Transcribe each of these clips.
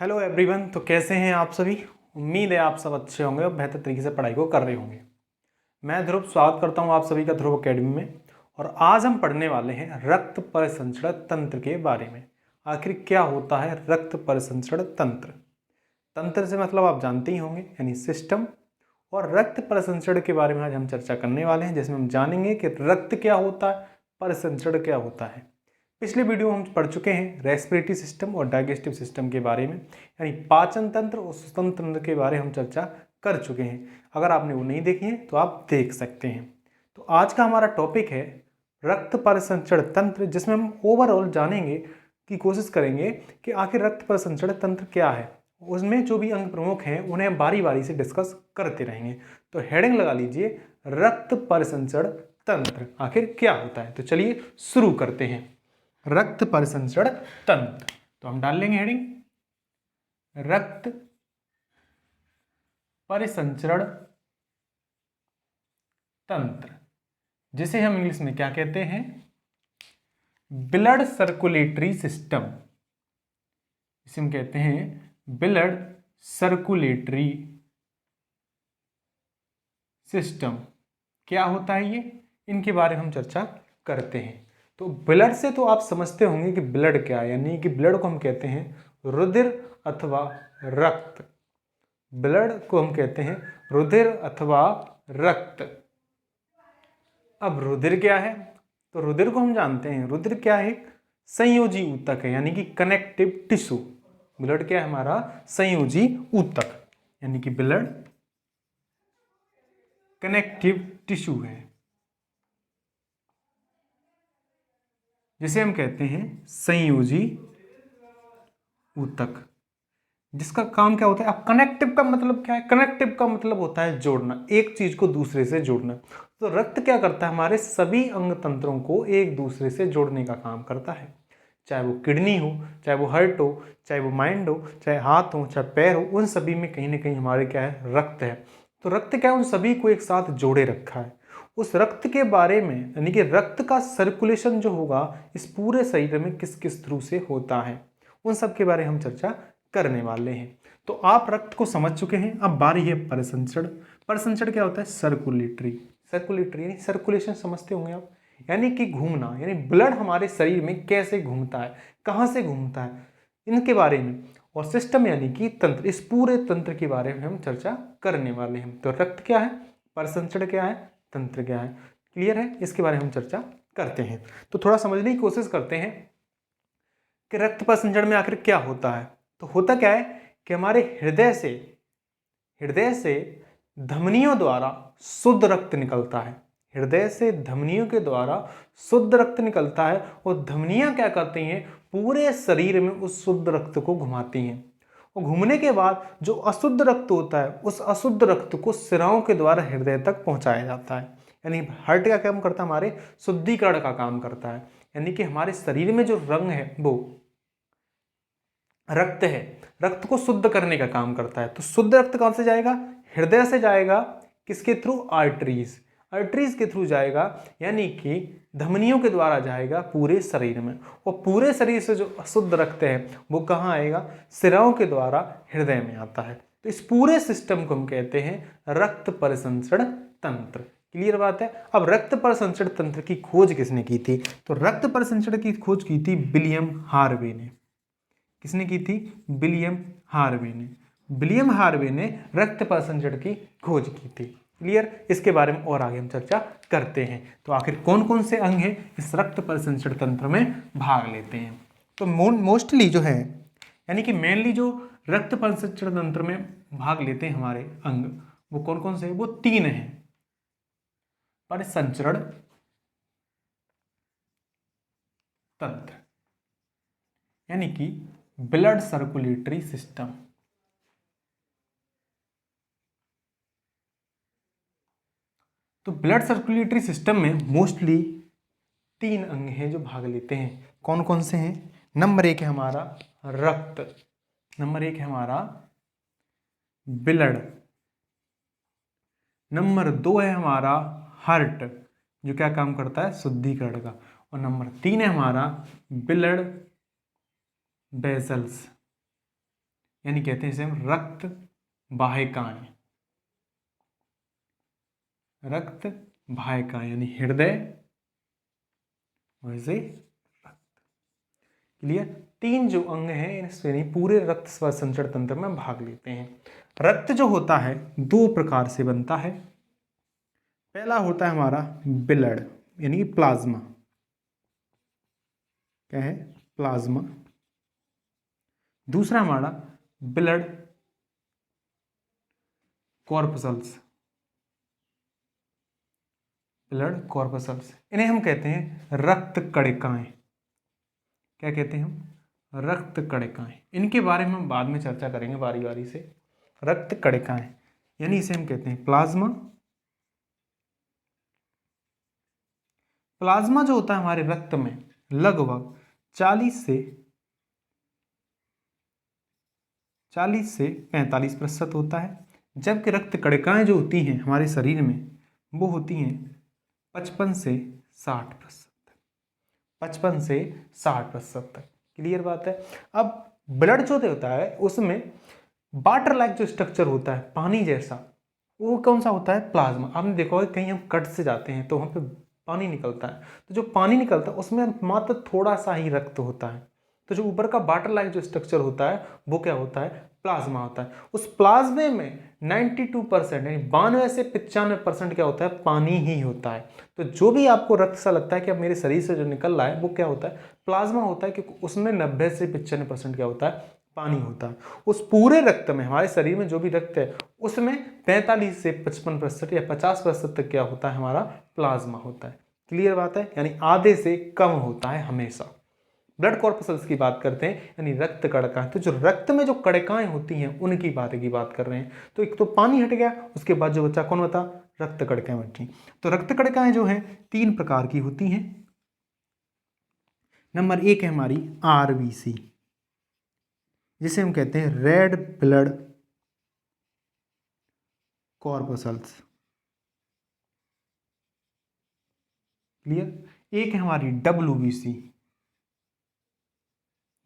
Hello everyone. तो कैसे हैं आप सभी। उम्मीद है आप सब अच्छे होंगे और बेहतर तरीके से पढ़ाई को कर रहे होंगे। मैं ध्रुव स्वागत करता हूं आप सभी का ध्रुव एकेडमी में। और आज हम पढ़ने वाले हैं रक्त परिसंचरण तंत्र के बारे में। आखिर क्या होता है रक्त परिसंचरण तंत्र। तंत्र से मतलब आप जानते ही होंगे, यानी सिस्टम। और रक्त परिसंचरण के बारे में आज हम चर्चा करने वाले हैं, जिसमें हम जानेंगे कि रक्त क्या होता है, परिसंचरण क्या होता है। पिछले वीडियो में हम पढ़ चुके हैं रेस्पिरेटरी सिस्टम और डाइजेस्टिव सिस्टम के बारे में, यानी पाचन तंत्र और श्वसन तंत्र के बारे में हम चर्चा कर चुके हैं। अगर आपने वो नहीं देखी है तो आप देख सकते हैं। तो आज का हमारा टॉपिक है रक्त परिसंचरण तंत्र, जिसमें हम ओवरऑल जानेंगे की कोशिश करेंगे कि आखिर रक्त परिसंचरण तंत्र क्या है। उसमें जो भी अंग प्रमुख हैं उन्हें हम बारी बारी से डिस्कस करते रहेंगे। तो हेडिंग लगा लीजिए रक्त परिसंचरण तंत्र आखिर क्या होता है। तो चलिए शुरू करते हैं। रक्त परिसंचरण तंत्र, तो हम डाल लेंगे हेडिंग रक्त परिसंचरण तंत्र, जिसे हम इंग्लिश में क्या कहते हैं, ब्लड सर्कुलेटरी सिस्टम। इसे हम कहते हैं ब्लड सर्कुलेटरी सिस्टम। क्या होता है ये, इनके बारे में हम चर्चा करते हैं। तो ब्लड से तो आप समझते होंगे कि ब्लड क्या है, यानी कि ब्लड को हम कहते हैं रुधिर अथवा रक्त। ब्लड को हम कहते हैं रुधिर अथवा रक्त। अब रुधिर क्या है, तो रुधिर को हम जानते हैं, रुधिर क्या है, संयोजी ऊतक है, यानी कि कनेक्टिव टिश्यू। ब्लड क्या है हमारा, संयोजी ऊतक, यानी कि ब्लड कनेक्टिव टिश्यू है, जिसे हम कहते हैं संयोजी ऊतक। जिसका काम क्या होता है, अब कनेक्टिव का मतलब क्या है, कनेक्टिव का मतलब होता है जोड़ना, एक चीज को दूसरे से जोड़ना। तो रक्त क्या करता है, हमारे सभी अंग तंत्रों को एक दूसरे से जोड़ने का काम करता है। चाहे वो किडनी हो, चाहे वो हार्ट हो, चाहे वो माइंड हो, चाहे हाथ हो, चाहे पैर हो, उन सभी में कहीं ना कहीं हमारे क्या है, रक्त है। तो रक्त क्या है, उन सभी को एक साथ जोड़े रखा है। उस रक्त के बारे में, यानी कि रक्त का सर्कुलेशन जो होगा इस पूरे शरीर में किस किस थ्रू से होता है, उन सब के बारे में हम चर्चा करने वाले हैं। तो आप रक्त को समझ चुके हैं, अब बारी है परिसंचरण। परिसंचरण क्या होता है, सर्कुलेटरी। सर्कुलेटरी यानी सर्कुलेशन समझते होंगे आप, यानी कि घूमना, यानी ब्लड हमारे शरीर में कैसे घूमता है, कहाँ से घूमता है, इनके बारे में। और सिस्टम यानी कि तंत्र, इस पूरे तंत्र के बारे में हम चर्चा करने वाले हैं। तो रक्त क्या है, परिसंचरण क्या है, तंत्र क्या है, क्लियर है, इसके बारे में हम चर्चा करते हैं। तो थोड़ा समझने की कोशिश करते हैं कि रक्त परिसंचरण में आखिर क्या होता है। तो होता क्या है कि हमारे हृदय से धमनियों द्वारा शुद्ध रक्त निकलता है। हृदय से धमनियों के द्वारा शुद्ध रक्त निकलता है, और धमनियां क्या करती हैं, पूरे शरीर में उस शुद्ध रक्त को घुमाती हैं। और घूमने के बाद जो अशुद्ध रक्त होता है, उस अशुद्ध रक्त को सिराओं के द्वारा हृदय तक पहुंचाया जाता है। यानी हार्ट का काम करता है, हमारे शुद्धिकरण का काम करता है। यानी कि हमारे शरीर में जो रंग है वो रक्त है, रक्त को शुद्ध करने का काम करता है। तो शुद्ध रक्त कहां से जाएगा, हृदय से जाएगा, किसके थ्रू, आर्टरीज। आर्टरीज के थ्रू जाएगा, यानी कि धमनियों के द्वारा जाएगा पूरे शरीर में। और पूरे शरीर से जो अशुद्ध रक्त है वो कहाँ आएगा, सिराओं के द्वारा हृदय में आता है। तो इस पूरे सिस्टम को हम कहते हैं रक्त परिसंचरण तंत्र। क्लियर बात है। अब रक्त परिसंचरण तंत्र की खोज किसने की थी, तो रक्त परिसंचरण की खोज की थी विलियम हार्वे ने। किसने की थी, विलियम हार्वे ने। विलियम हार्वे ने रक्त परिसंचरण की खोज की थी। क्लियर, इसके बारे में और आगे हम चर्चा करते हैं। तो आखिर कौन कौन से अंग हैं इस रक्त परिसंचरण तंत्र में भाग लेते हैं। तो मोस्टली जो है, यानी कि मेनली जो रक्त परिसंचरण तंत्र में भाग लेते हैं हमारे अंग, वो कौन कौन से हैं, वो 3 हैं। परिसंचरण तंत्र यानी कि ब्लड सर्कुलेटरी सिस्टम। तो ब्लड सर्कुलेटरी सिस्टम में मोस्टली 3 अंग हैं जो भाग लेते हैं। कौन कौन से हैं, नंबर 1 है हमारा रक्त, नंबर 1 है हमारा ब्लड, नंबर 2 है हमारा हार्ट, जो क्या काम करता है, शुद्धिकरण का, और नंबर 3 है हमारा ब्लड वेसल्स, यानी कहते हैं इसे हम रक्त वाहिकाएं। रक्त वाहिकाएं यानी हृदय वैसे रक्त। क्लियर। 3 जो अंग हैं इनसे पूरे रक्त संचरण तंत्र में भाग लेते हैं। रक्त जो होता है 2 प्रकार से बनता है। पहला होता है हमारा ब्लड यानी प्लाज्मा। क्या है? प्लाज्मा। दूसरा हमारा ब्लड कॉर्पसल्स। ब्लड कॉर्पसल्स इन्हें हम कहते हैं रक्त कणिकाएं। क्या कहते हैं हम? रक्त कणिकाएं। इनके बारे में हम बाद में चर्चा करेंगे बारी बारी से। रक्त कणिकाएं यानी इसे हम कहते हैं प्लाज्मा। प्लाज्मा जो होता है हमारे रक्त में लगभग 40 से 45% होता है, जबकि रक्त कणिकाएं जो होती हैं हमारे शरीर में वो होती हैं 55 से 60%। 55 से 60% तक। क्लियर बात है। अब ब्लड जो होता है उसमें वाटर लाइक जो स्ट्रक्चर होता है पानी जैसा, वो कौन सा होता है? प्लाज्मा। आपने देखा होगा कहीं हम कट से जाते हैं तो वहाँ पे पानी निकलता है, तो जो पानी निकलता है उसमें मात्र थोड़ा सा ही रक्त होता है। तो जो ऊपर का वाटर लाइक जो स्ट्रक्चर होता है वो क्या होता है? प्लाज्मा होता है। उस प्लाज्मे में 92% यानी 92 से 95% क्या होता है? पानी ही होता है। तो जो भी आपको रक्त सा लगता है कि अब मेरे शरीर से जो निकल रहा है वो क्या होता है? प्लाज्मा होता है, क्योंकि उसमें 90 से 95% क्या होता है? पानी होता है। उस पूरे रक्त में, हमारे शरीर में जो भी रक्त है उसमें 45 से 55% या 50% तक क्या होता है? हमारा प्लाज्मा होता है। क्लियर बात है। यानी आधे से कम होता है हमेशा। ब्लड कॉर्पसल्स की बात करते हैं यानी रक्त कणिकाएं। तो जो रक्त में जो कणिकाएं होती हैं उनकी बात कर रहे हैं। तो एक तो पानी हट गया, उसके बाद जो बचा कौन बता? रक्त कणिकाएं बची। तो रक्त कणिकाएं जो हैं 3 प्रकार की होती हैं। नंबर 1 है हमारी आरबीसी, जिसे हम कहते हैं रेड ब्लड कॉर्पसल्स। क्लियर। एक है हमारी डब्ल्यूबीसी,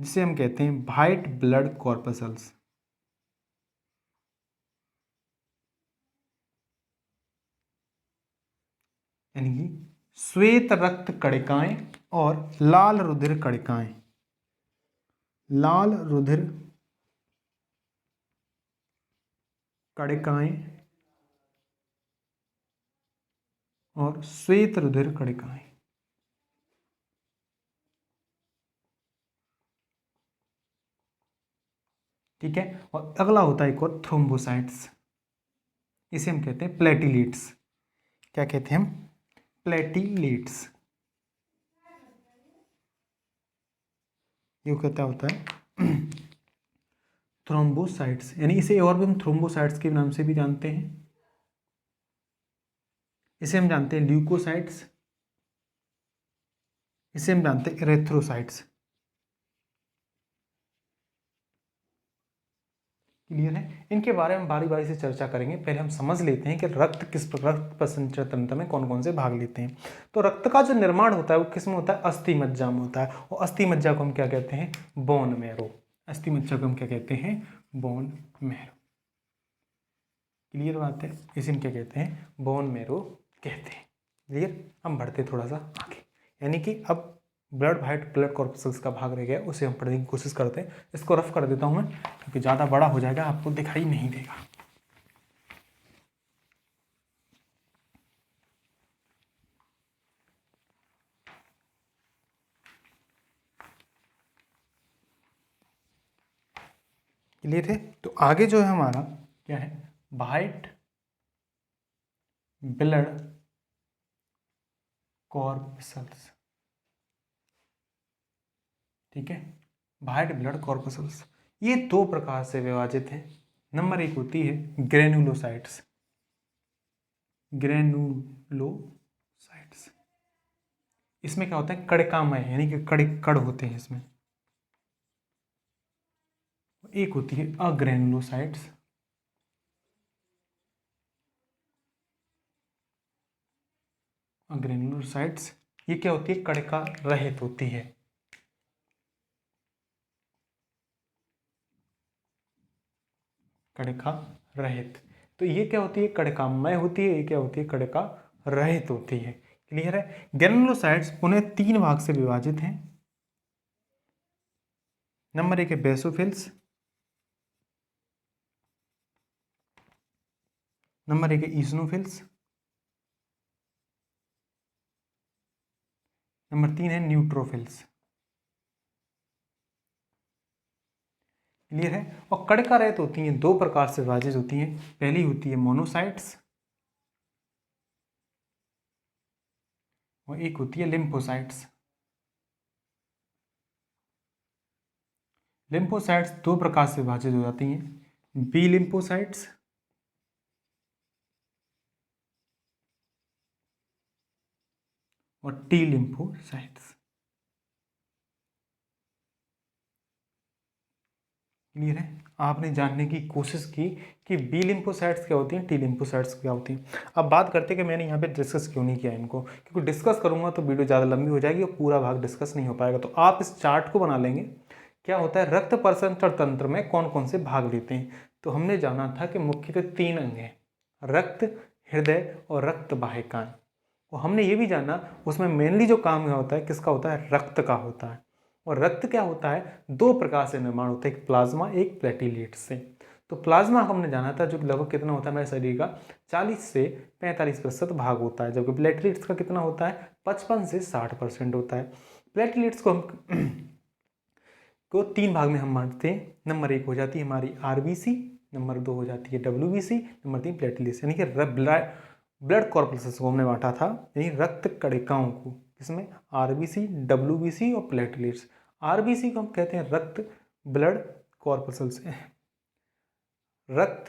जिसे हम कहते हैं वाइट ब्लड कॉर्पसल्स। यानी कि श्वेत रक्त कणिकाएं और लाल रुधिर कणिकाएं। लाल रुधिर कणिकाएं और श्वेत रुधिर कणिकाएं। ठीक है। और अगला होता है एक और थ्रोम्बोसाइट्स, इसे हम कहते हैं प्लेटिलेट्स। क्या कहते हैं हम? प्लेटिलेट्स। ये कहता होता है थ्रोम्बोसाइट्स, यानी इसे और भी हम थ्रोम्बोसाइट्स के नाम से भी जानते हैं। इसे हम जानते हैं ल्यूकोसाइट्स, इसे हम जानते हैं एरेथ्रोसाइट्स। क्लियर है। इनके बारे में बारी बारी से चर्चा करेंगे। पहले हम समझ लेते हैं कि रक्त रक्त संचरण तंत्र में कौन कौन से भाग लेते हैं। तो रक्त का जो निर्माण होता है वो किस में होता है? अस्थि मज्जा में होता है। और अस्थि मज्जा को हम क्या कहते हैं? Bone marrow. अस्थि मज्जा को हम क्या कहते हैं? Bone marrow. क्लियर बात है। इसे हम क्या कहते हैं? बोन मैरो कहते हैं। क्लियर। हम बढ़ते थोड़ा सा आगे, यानी कि अब ब्लड वाइट ब्लड कॉर्पसल्स का भाग रह गया, उसे हम पढ़ने की कोशिश करते हैं। इसको रफ कर देता हूं मैं, क्योंकि ज़्यादा बड़ा हो जाएगा, आपको दिखाई नहीं देगा। क्लियर है। तो आगे जो है हमारा क्या है? White blood corpuscles. ठीक है। वाइट ब्लड कॉर्पसल्स ये 2 प्रकार से विभाजित है। नंबर 1 होती है ग्रेनुलोसाइट्स। ग्रेनुलोसाइट्स इसमें क्या होता है? कणिकामय, यानी कि कण होते हैं इसमें। एक होती है अग्रेनुलोसाइट्स। अग्रेनुलोसाइट्स ये क्या होती है? कणिका रहित होती है। कणिका रहित। तो ये क्या होती है, कणिकामय होती है, ये क्या होती है, कणिका रहित होती है। क्लियर है। ग्रेनुलोसाइट्स पुनः 3 भाग से विभाजित हैं। नंबर 1 है बेसोफिल्स, नंबर 1 है ईसनोफिल्स, नंबर 3 है न्यूट्रोफिल्स। क्लियर है। और कणिका रहित होती हैं 2 प्रकार से विभाजित होती हैं। पहली होती है मोनोसाइट्स और एक होती है लिम्फोसाइट्स। लिम्फोसाइट्स 2 प्रकार से विभाजित हो जाती हैं, बी लिम्फोसाइट्स और टी लिम्फोसाइट्स। क्लियर है। आपने जानने की कोशिश की कि बी लिम्फोसाइट्स क्या होती हैं, टी लिम्फोसाइट्स क्या होती हैं। अब बात करते हैं कि मैंने यहाँ पे डिस्कस क्यों नहीं किया इनको, क्योंकि डिस्कस करूँगा तो वीडियो ज़्यादा लंबी हो जाएगी और पूरा भाग डिस्कस नहीं हो पाएगा। तो आप इस चार्ट को बना लेंगे। क्या होता है, रक्त परिसंचरण तंत्र में कौन कौन से भाग लेते हैं। तो हमने जाना था कि मुख्यतः 3 अंग हैं, रक्त, हृदय और रक्त वाहिकाएं। और हमने ये भी जाना उसमें मेनली जो काम होता है किसका होता है, रक्त का होता है। और रक्त क्या होता है, 2 प्रकार से निर्माण होता है, एक प्लाज्मा एक प्लेटिलेट से। तो प्लाज्मा हमने जाना था जो लगभग कितना होता है हमारे शरीर का 40 से 45% भाग होता है, जबकि प्लेटलेट्स का कितना होता है 55 से 60% होता है। प्लेटलेट्स को हम को 3 भाग में हम बांटते हैं। नंबर 1 हो जाती है हमारी आरबीसी, नंबर 2 हो जाती है डब्ल्यूबीसी, नंबर 3 प्लेटलेट्स, यानी कि ब्लड कॉर्पल्स को हमने बांटा था, यानी रक्त कणिकाओं को, इसमें आरबीसी, डब्ल्यूबीसी और प्लेटलेट्स। आरबीसी को हम कहते हैं रक्त ब्लड कॉर्पल्स, रक्त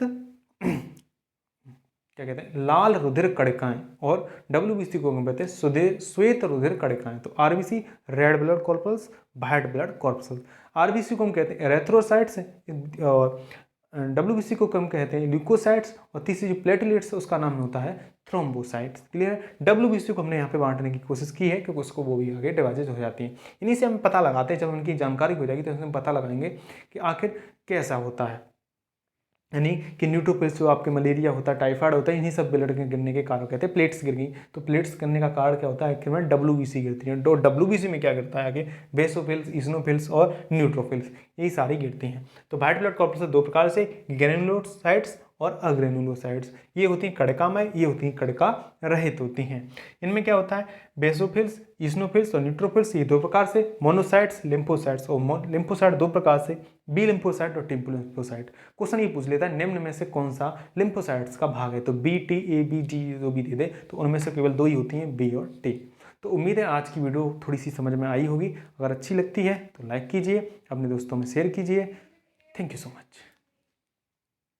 क्या कहते हैं, लाल रुधिर कणिकाएं, और डब्ल्यूबीसी को हम कहते हैं श्वेत रुधिर कणिकाएं। तो RBC red blood कॉर्पल्स, white blood कॉर्पल्स। RBC को हम कहते हैं एरेथ्रोसाइट्स, और डब्ल्यूबीसी को हम कहते हैं ल्यूकोसाइट्स, और तीसरी जो प्लेटलेट्स है उसका नाम होता है थ्रोम्बोसाइट्स। क्लियर है। डब्ल्यूबीसी को हमने यहाँ पे बांटने की कोशिश की है क्योंकि उसको वो भी आगे डिवाइडेड हो जाती है। इन्हीं से हम पता लगाते हैं, जब उनकी जानकारी हो जाएगी तो हम पता लगाएंगे कि आखिर कैसा होता है। यानी कि न्यूट्रोफिल्स जो आपके मलेरिया होता है, टाइफाइड होता है, इन्हीं सब ब्लड के गिरने के कारण कहते हैं प्लेट्स गिर गई। तो प्लेट्स गिरने का कारण क्या होता है, आखिर में डब्ल्यूबीसी गिरती है। तो डब्ल्यूबीसी में क्या गिरता है आगे, बेसोफिल्स, इस्नोफिल्स और न्यूट्रोफिल्स, यही सारी गिरती हैं। तो व्हाइट ब्लड कॉर्पल्स 2 प्रकार से, ग्रेनुलोसाइट्स और अग्रेनुलोसाइट्स। ये होती हैं कणिकामय, ये होती हैं कणिका रहित होती हैं। इनमें क्या होता है, बेसोफिल्स, इस्नोफिल्स और न्यूट्रोफिल्स, ये 2 प्रकार से, मोनोसाइट्स, लिम्फोसाइट्स, और लिम्फोसाइट 2 प्रकार से, बी लिम्फोसाइट और टी लिम्फोसाइट। क्वेश्चन ये पूछ लेता है निम्न में से कौन सा लिम्फोसाइट्स का भाग है, तो बी, टी, ए, बी, जी जो भी दे दे, तो उनमें से केवल 2 ही होती हैं, बी और टी। तो उम्मीद है आज की वीडियो थोड़ी सी समझ में आई होगी। अगर अच्छी लगती है तो लाइक कीजिए, अपने दोस्तों में शेयर कीजिए। Thank you so much.